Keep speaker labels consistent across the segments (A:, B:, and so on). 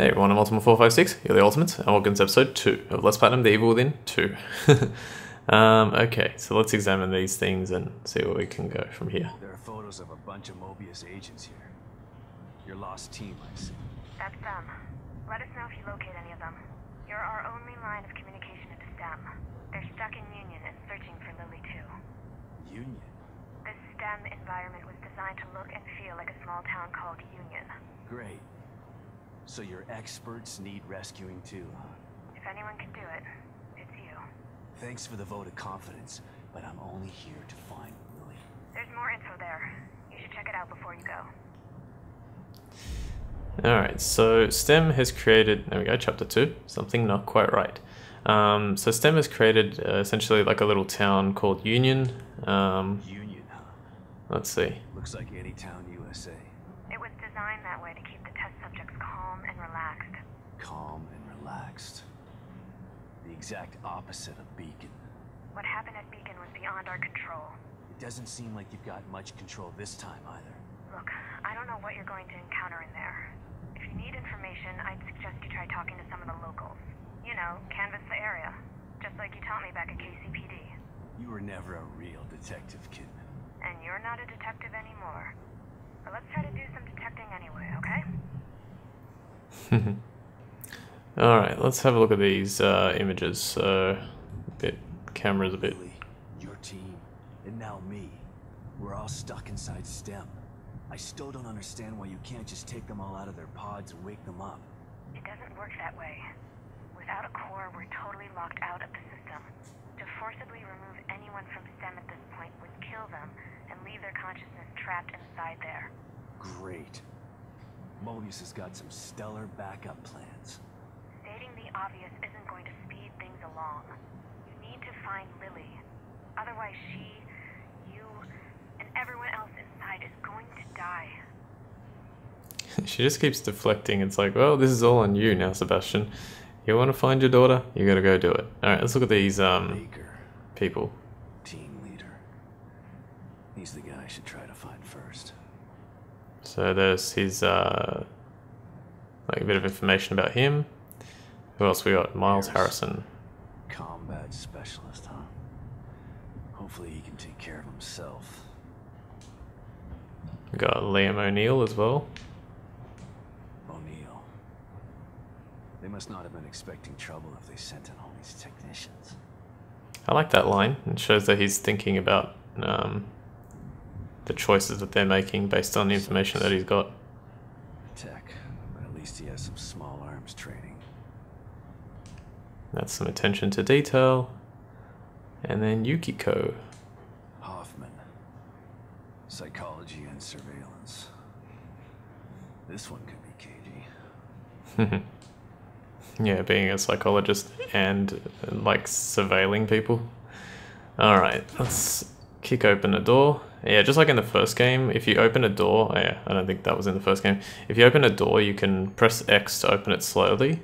A: Hey everyone, I'm Ultima456, you're the Ultimates, and welcome to episode 2 of Let's Platinum the Evil Within 2. Okay, so let's examine these things and see where we can go from here.
B: There are photos of a bunch of Mobius agents here. Your lost team, I see.
C: That's them. Let us know if you locate any of them. You're our only line of communication into STEM. They're stuck in Union and searching for Lily too.
B: Union?
C: This STEM environment was designed to look and feel like a small town called Union.
B: Great. So your experts need rescuing too, huh?
C: If anyone can do it, it's you.
B: Thanks for the vote of confidence, but I'm only here to find Lily.
C: There's more info there. You should check it out before you go.
A: Alright, so STEM has created, there we go, chapter 2, something not quite right. So STEM has created essentially like a little town called Union.
B: Union, huh?
A: Let's see.
B: Looks like any town USA.
C: It was designed that way to keep the test subjects calm and relaxed.
B: Calm and relaxed. The exact opposite of Beacon.
C: What happened at Beacon was beyond our control.
B: It doesn't seem like you've got much control this time either.
C: Look, I don't know what you're going to encounter in there. If you need information, I'd suggest you try talking to some of the locals. You know, canvass the area. Just like you taught me back at KCPD.
B: You were never a real detective, Kidman.
C: And you're not a detective anymore. But let's try to do some detecting anyway, okay?
A: Alright, let's have a look at these images. So, camera's a bit...
B: Lily, your team, and now me. We're all stuck inside STEM. I still don't understand why you can't just take them all out of their pods and wake them up.
C: It doesn't work that way. Without a core, we're totally locked out of the system. To forcibly remove anyone from STEM at this point would kill them and leave their consciousness trapped inside there.
B: Great. Mobius has got some stellar backup plans.
C: Stating the obvious isn't going to speed things along. You need to find Lily. Otherwise she, you, and everyone else inside is going to die.
A: She just keeps deflecting. It's like, well, this is all on you now, Sebastian. You want to find your daughter? You gotta go do it. Alright, let's look at these
B: Baker,
A: people.
B: team leader. He's the guy I should try to find first.
A: So there's his like a bit of information about him. Who else we got? Miles Harrison.
B: Combat specialist, huh? Hopefully he can take care of himself.
A: We got Liam O'Neill as well.
B: O'Neill. They must not have been expecting trouble if they sent in all these technicians.
A: I like that line. It shows that he's thinking about the choices that they're making based on the information that he's got.
B: Tech, but at least he has some small arms training.
A: That's some attention to detail. And then Yukiko.
B: Hoffman. Psychology and surveillance. This one could be cagey.
A: Yeah, being a psychologist and like surveilling people. Alright, let's kick open a door. Yeah, just like in the first game, if you open a door, yeah, I don't think that was in the first game. If you open a door, you can press X to open it slowly.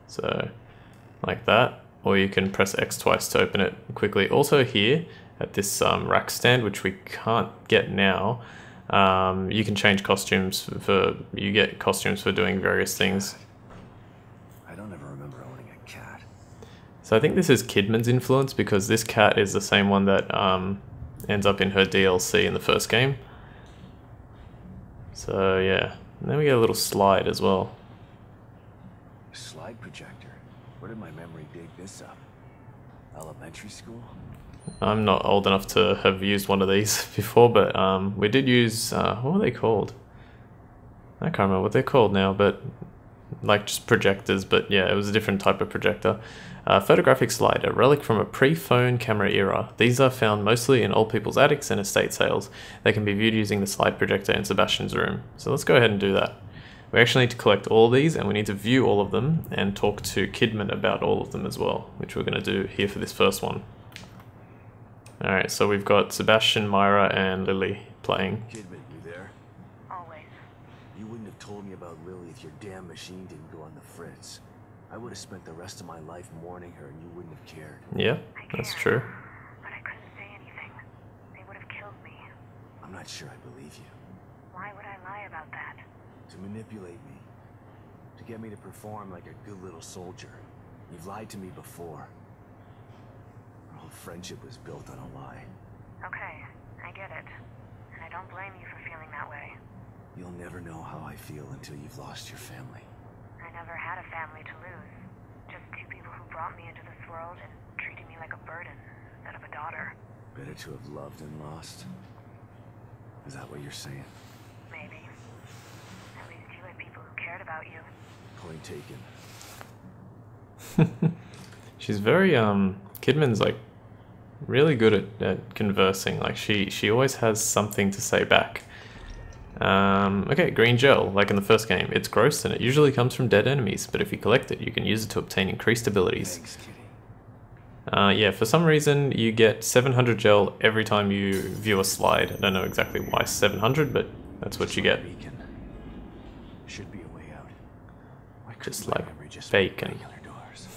A: So, like that. Or you can press X twice to open it quickly. Also here, at this rack stand, which we can't get now, you can change costumes you get costumes for doing various things.
B: I don't ever remember owning a cat.
A: So I think this is Kidman's influence because this cat is the same one that ends up in her DLC in the first game. So yeah, and then we get a little slide as well.
B: Slide projector. Where did my memory dig this up? Elementary school?
A: I'm not old enough to have used one of these before, but we did use, what were they called? I can't remember what they're called now, but like just projectors, but yeah, it was a different type of projector. Photographic slide, a relic from a pre-phone camera era. These are found mostly in old people's attics and estate sales. They can be viewed using the slide projector in Sebastian's room. So let's go ahead and do that. We actually need to collect all of these and we need to view all of them and talk to Kidman about all of them as well, which we're going to do here for this first one. Alright, so we've got Sebastian, Myra, and Lily playing.
B: Kidman, you there?
C: Always.
B: You wouldn't have told me about Lily if your damn machine didn't go on the fritz. I would have spent the rest of my life mourning her and you wouldn't have cared.
A: Yeah, that's true.
C: But I couldn't say anything. They would have killed me.
B: I'm not sure I believe you.
C: Why would I lie about that?
B: To manipulate me. To get me to perform like a good little soldier. You've lied to me before. Our whole friendship was built on a lie.
C: Okay, I get it. And I don't blame you for feeling that way.
B: You'll never know how I feel until you've lost your family.
C: I never had a family to lose. Just two people who brought me into this world and treated me like a burden instead of a daughter.
B: Better to have loved and lost. Is that what you're saying?
C: Maybe. At least you had people who cared about you.
B: Point taken.
A: She's very Kidman's like really good at conversing. Like she always has something to say back. Okay, green gel, like in the first game. It's gross and it usually comes from dead enemies, but if you collect it, you can use it to obtain increased abilities.
B: Thanks, Kitty.
A: Yeah, for some reason you get 700 gel every time you view a slide. I don't know exactly why 700, but that's what you get.
B: Beacon. Should be a way out. Why couldn't
A: Just
B: my
A: like
B: memory just
A: bacon.
B: open regular doors?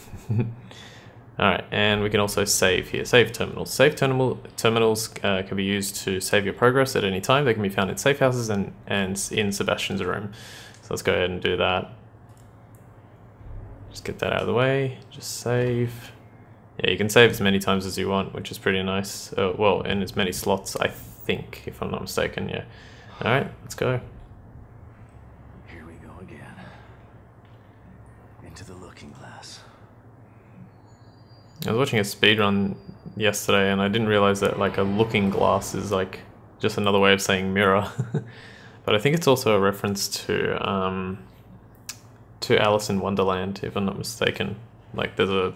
A: Alright, and we can also save here. Save terminals. Save terminals can be used to save your progress at any time. They can be found in safe houses and in Sebastian's room. So let's go ahead and do that. Just get that out of the way. Just save. Yeah, you can save as many times as you want, which is pretty nice. Well, in as many slots, I think, if I'm not mistaken, yeah. Alright, let's go.
B: Here we go again. Into the looking glass.
A: I was watching a speedrun yesterday and I didn't realize that like a looking glass is like just another way of saying mirror. But I think it's also a reference to Alice in Wonderland, if I'm not mistaken. Like there's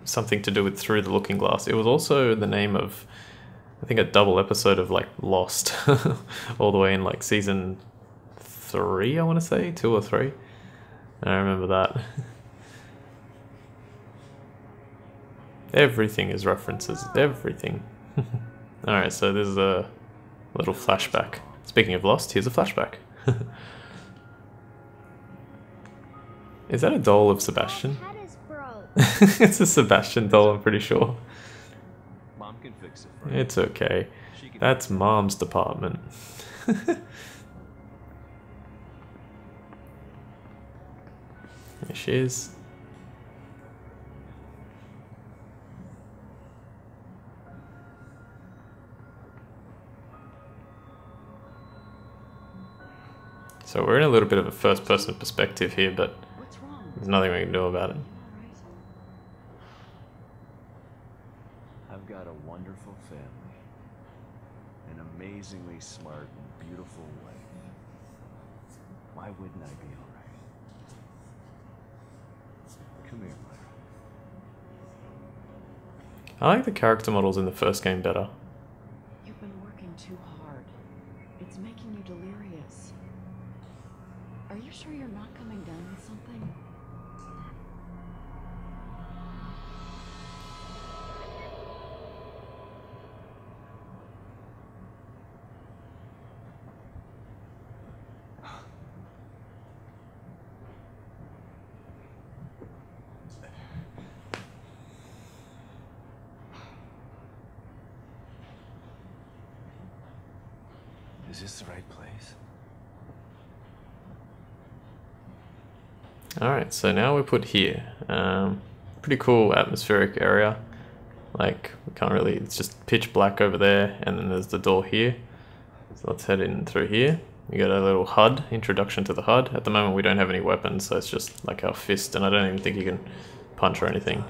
A: something to do with Through the Looking Glass. It was also the name of, I think, a double episode of like Lost, all the way in like season 3, I want to say, 2 or 3. I remember that. Everything is references, everything. Alright, so this is a little flashback. Speaking of Lost, here's a flashback. Is that a doll of Sebastian? It's a Sebastian doll, I'm pretty sure.
B: Mom can fix it for you.
A: It's okay. That's Mom's department. There she is. So we're in a little bit of a first-person perspective here, but there's nothing we can do about it.
B: I've got a wonderful family. An amazingly smart and beautiful wife. Why wouldn't I be alright? Come here, Myra.
A: I like the character models in the first game better.
D: You've been working too hard. It's making you delirious. Are you sure you're not coming down with something?
B: Is this the right place?
A: Alright, so now we're put here. Pretty cool atmospheric area. Like, we can't really, it's just pitch black over there, and then there's the door here. So let's head in through here. We got a little HUD, introduction to the HUD. At the moment we don't have any weapons, so it's just like our fist, and I don't even think you can punch or anything.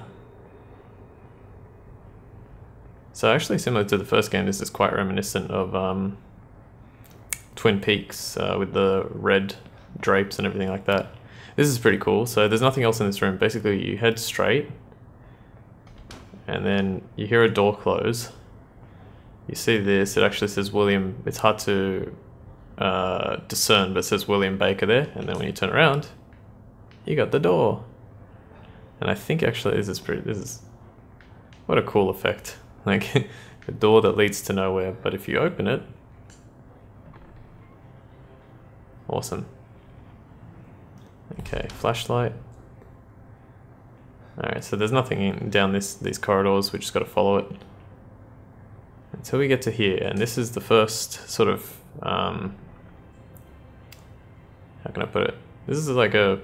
A: So actually similar to the first game, this is quite reminiscent of Twin Peaks with the red drapes and everything like that. This is pretty cool. So there's nothing else in this room. Basically you head straight and then you hear a door close. You see this, it actually says William, it's hard to discern, but it says William Baker there, and then when you turn around, you got the door. And I think actually this is what a cool effect. Like a door that leads to nowhere, but if you open it, awesome. Okay, flashlight. Alright, so there's nothing down these corridors, we just gotta follow it until we get to here, and this is the first sort of, how can I put it? This is like a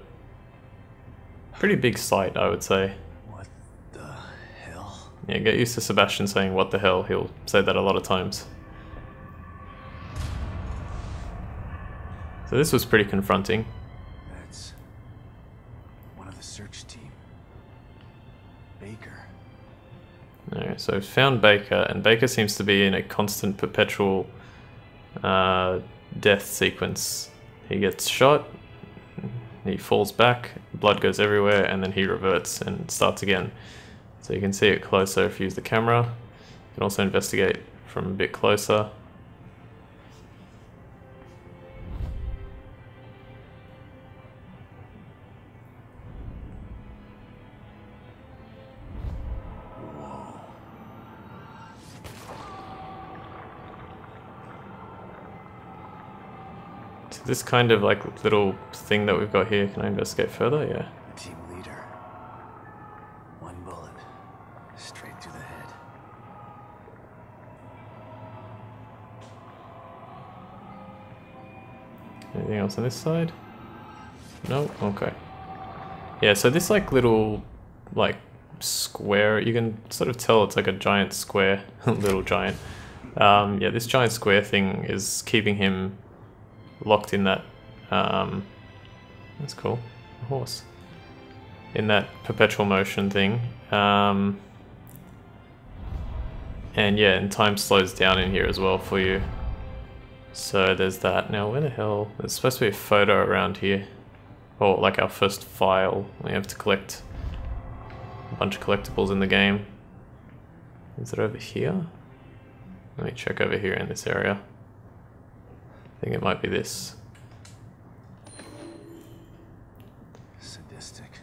A: pretty big sight, I would say.
B: What the hell?
A: Yeah, get used to Sebastian saying what the hell, he'll say that a lot of times. So this was pretty confronting.
B: That's one of the search team. Baker.
A: Alright, so I've found Baker, and Baker seems to be in a constant, perpetual death sequence. He gets shot, he falls back, blood goes everywhere, and then he reverts and starts again. So you can see it closer if you use the camera. You can also investigate from a bit closer. This kind of like little thing that we've got here, can I investigate further? Yeah.
B: Team leader. One bullet. Straight through the head.
A: Anything else on this side? No? Okay. Yeah, so this like little like square, you can sort of tell it's like a giant square, little giant. Yeah, this giant square thing is keeping him locked in that, that's cool, a horse, in that perpetual motion thing, and yeah, and time slows down in here as well for you, so there's that. Now where the hell, there's supposed to be a photo around here, or like our first file. We have to collect a bunch of collectibles in the game. Is it over here? Let me check over here in this area. I think it might be this.
B: Sadistic.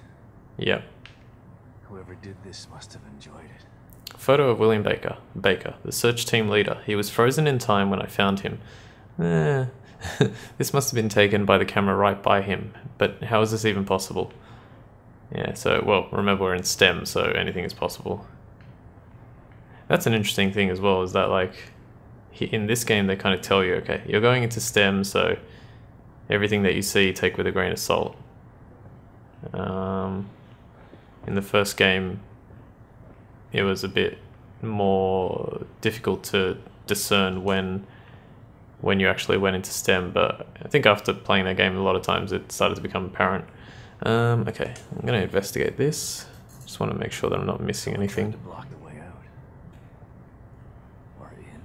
A: Yep.
B: Whoever did this must have enjoyed it.
A: Photo of William Baker. Baker, the search team leader. He was frozen in time when I found him. This must have been taken by the camera right by him. But how is this even possible? Yeah, so, well, remember we're in STEM, so anything is possible. That's an interesting thing as well, is that like, in this game they kind of tell you, okay, you're going into STEM, so everything that you see take with a grain of salt. In the first game it was a bit more difficult to discern when you actually went into STEM, but I think after playing that game a lot of times it started to become apparent. Okay, I'm going to investigate this. Just want to make sure that I'm not missing anything.
B: To block the way out. Or in.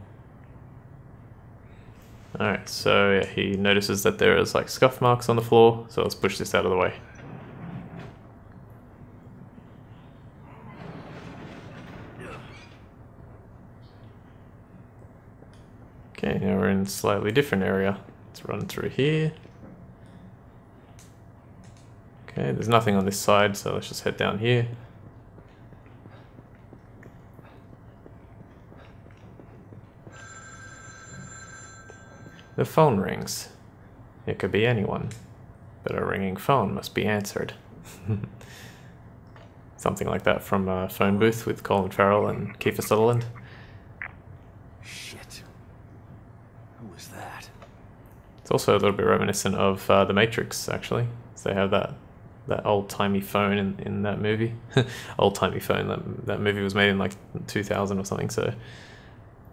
A: Alright, so yeah, he notices that there is like scuff marks on the floor, so let's push this out of the way. Okay, now we're in a slightly different area. Let's run through here. Okay, there's nothing on this side, so let's just head down here. The phone rings. It could be anyone, but a ringing phone must be answered. Something like that from a Phone Booth with Colin Farrell and Kiefer Sutherland.
B: Shit. Who was that?
A: It's also a little bit reminiscent of The Matrix, actually. So they have that old-timey phone in that movie. Old-timey phone. That movie was made in like 2000 or something, so...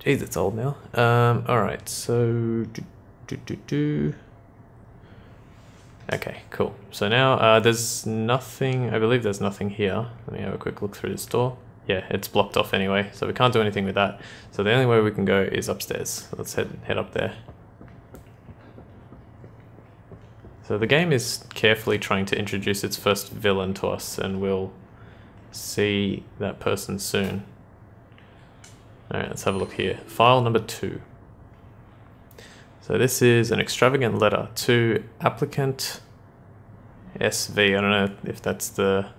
A: Jeez, it's old now. Alright, so... Okay, cool. So now there's nothing... I believe there's nothing here. Let me have a quick look through this door. Yeah, it's blocked off anyway, so we can't do anything with that. So the only way we can go is upstairs. So let's head up there. So the game is carefully trying to introduce its first villain to us, and we'll see that person soon. Alright, let's have a look here. File number 2. So this is an extravagant letter to applicant SV. I don't know if that's the...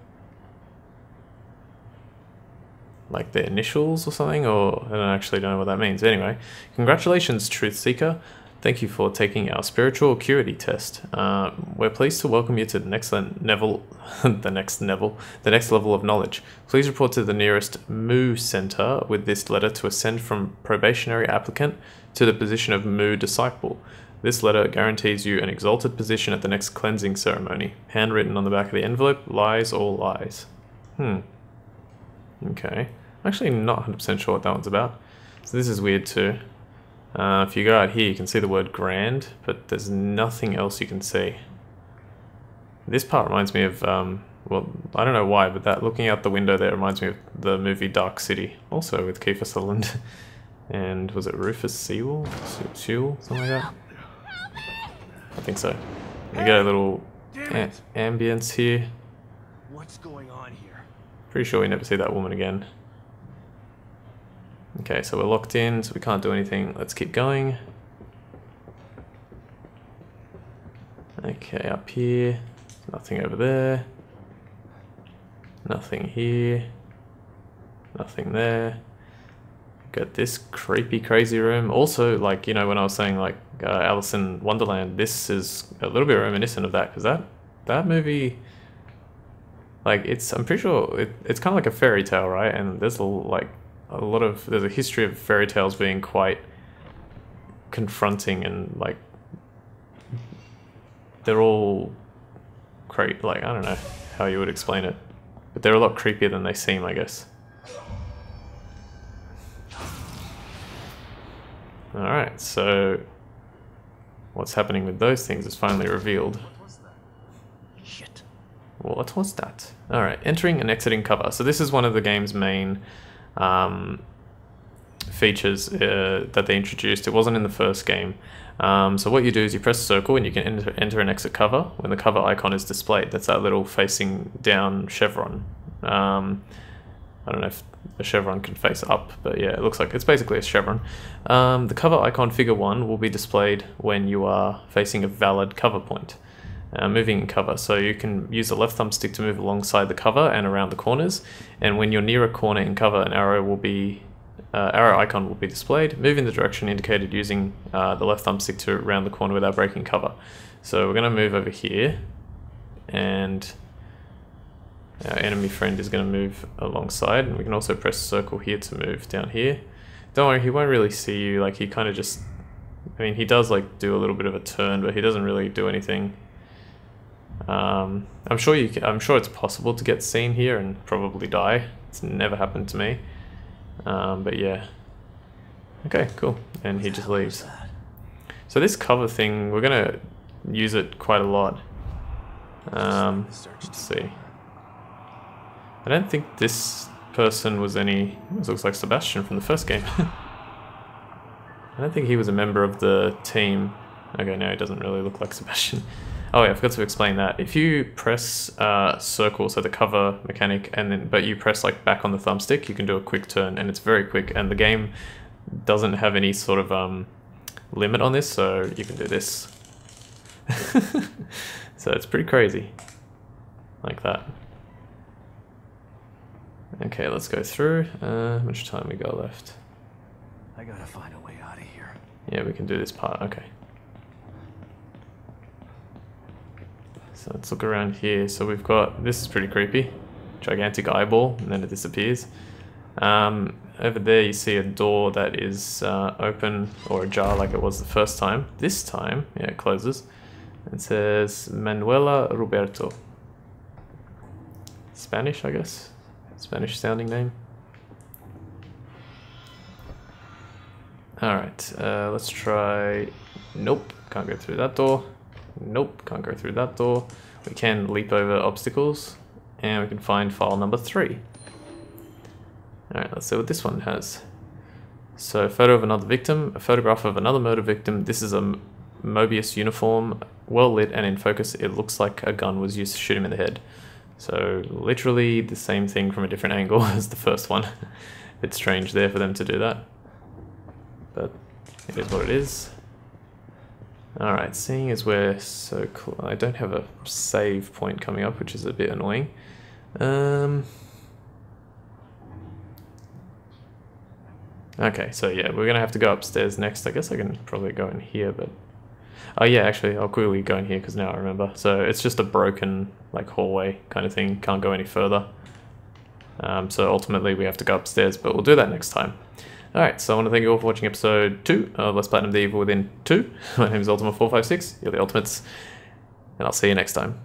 A: like the initials or something, or I don't actually know what that means. Anyway, congratulations, Truth Seeker. Thank you for taking our spiritual acuity test. We're pleased to welcome you to the next level, the next level of knowledge. Please report to the nearest Mu Center with this letter to ascend from probationary applicant to the position of Mu disciple. This letter guarantees you an exalted position at the next cleansing ceremony. Handwritten on the back of the envelope, lies all lies. Okay. I'm actually not 100% sure what that one's about. So this is weird too. If you go out here, you can see the word grand, but there's nothing else you can see. This part reminds me of, well, I don't know why, but that looking out the window there reminds me of the movie Dark City, also with Kiefer Sutherland. And was it Rufus Sewell? Sewell? Something like that? I think so. You get a little ambience here.
B: What's going on here?
A: Pretty sure we never see that woman again. Okay, so we're locked in, so we can't do anything. Let's keep going. Okay, up here. Nothing over there. Nothing here. Nothing there. Got this creepy, crazy room. Also, like, you know, when I was saying, like, Alice in Wonderland, this is a little bit reminiscent of that, because that movie, like, I'm pretty sure it's kind of like a fairy tale, right? And there's there's a history of fairy tales being quite confronting, and like they're all like, I don't know how you would explain it, but they're a lot creepier than they seem, I guess. Alright, so what's happening with those things is finally revealed.
B: What was that? Shit.
A: What was that? Alright, entering and exiting cover. So this is one of the game's main features that they introduced. It wasn't in the first game. So what you do is you press circle and you can enter and exit cover when the cover icon is displayed. That's that little facing down chevron. I don't know if a chevron can face up, but yeah, it looks like it's basically a chevron. The cover icon figure 1 will be displayed when you are facing a valid cover point. Moving in cover, so you can use the left thumbstick to move alongside the cover and around the corners, and when you're near a corner in cover, an arrow icon will be displayed. Move in the direction indicated using the left thumbstick to round the corner without breaking cover. So we're going to move over here, and our enemy friend is going to move alongside, and we can also press circle here to move down here. Don't worry, he won't really see you. Like, he kind of just, I mean, he does like do a little bit of a turn, but he doesn't really do anything. I'm sure it's possible to get seen here and probably die. It's never happened to me. But yeah. Okay, cool. And he just leaves. So this cover thing, we're gonna use it quite a lot. Let's see. I don't think this person was this looks like Sebastian from the first game. I don't think he was a member of the team. Okay, no, he doesn't really look like Sebastian. Oh yeah, I forgot to explain that. If you press circle, so the cover mechanic, but you press like back on the thumbstick, you can do a quick turn, and it's very quick, and the game doesn't have any sort of limit on this, so you can do this. So it's pretty crazy. Like that. Okay, let's go through. How much time we got left?
B: I gotta find a way out of here.
A: Yeah, we can do this part, okay. So let's look around here. So we've got, this is pretty creepy. Gigantic eyeball, and then it disappears. Over there you see a door that is open or ajar like it was the first time. This time, yeah, it closes. It says Manuela Roberto. Spanish, I guess. Spanish sounding name. Alright, let's try... Nope, can't go through that door. Nope, can't go through that door. We can leap over obstacles, and we can find file number 3. Alright, let's see what this one has. So, photo of another victim, a photograph of another murder victim. This is a Mobius uniform, well lit and in focus. It looks like a gun was used to shoot him in the head. So, literally the same thing from a different angle as the first one. It's strange there for them to do that, but it is what it is. Alright, seeing as we're so cool, I don't have a save point coming up, which is a bit annoying. Okay, so yeah, we're gonna have to go upstairs next. I guess I can probably go in here, but... Oh yeah, actually, I'll quickly go in here because now I remember. So it's just a broken, like, hallway kind of thing. Can't go any further. So ultimately we have to go upstairs, but we'll do that next time. Alright, so I want to thank you all for watching episode 2 of Let's Platinum the Evil Within 2. My name is Ultima456, you're the Ultimates, and I'll see you next time.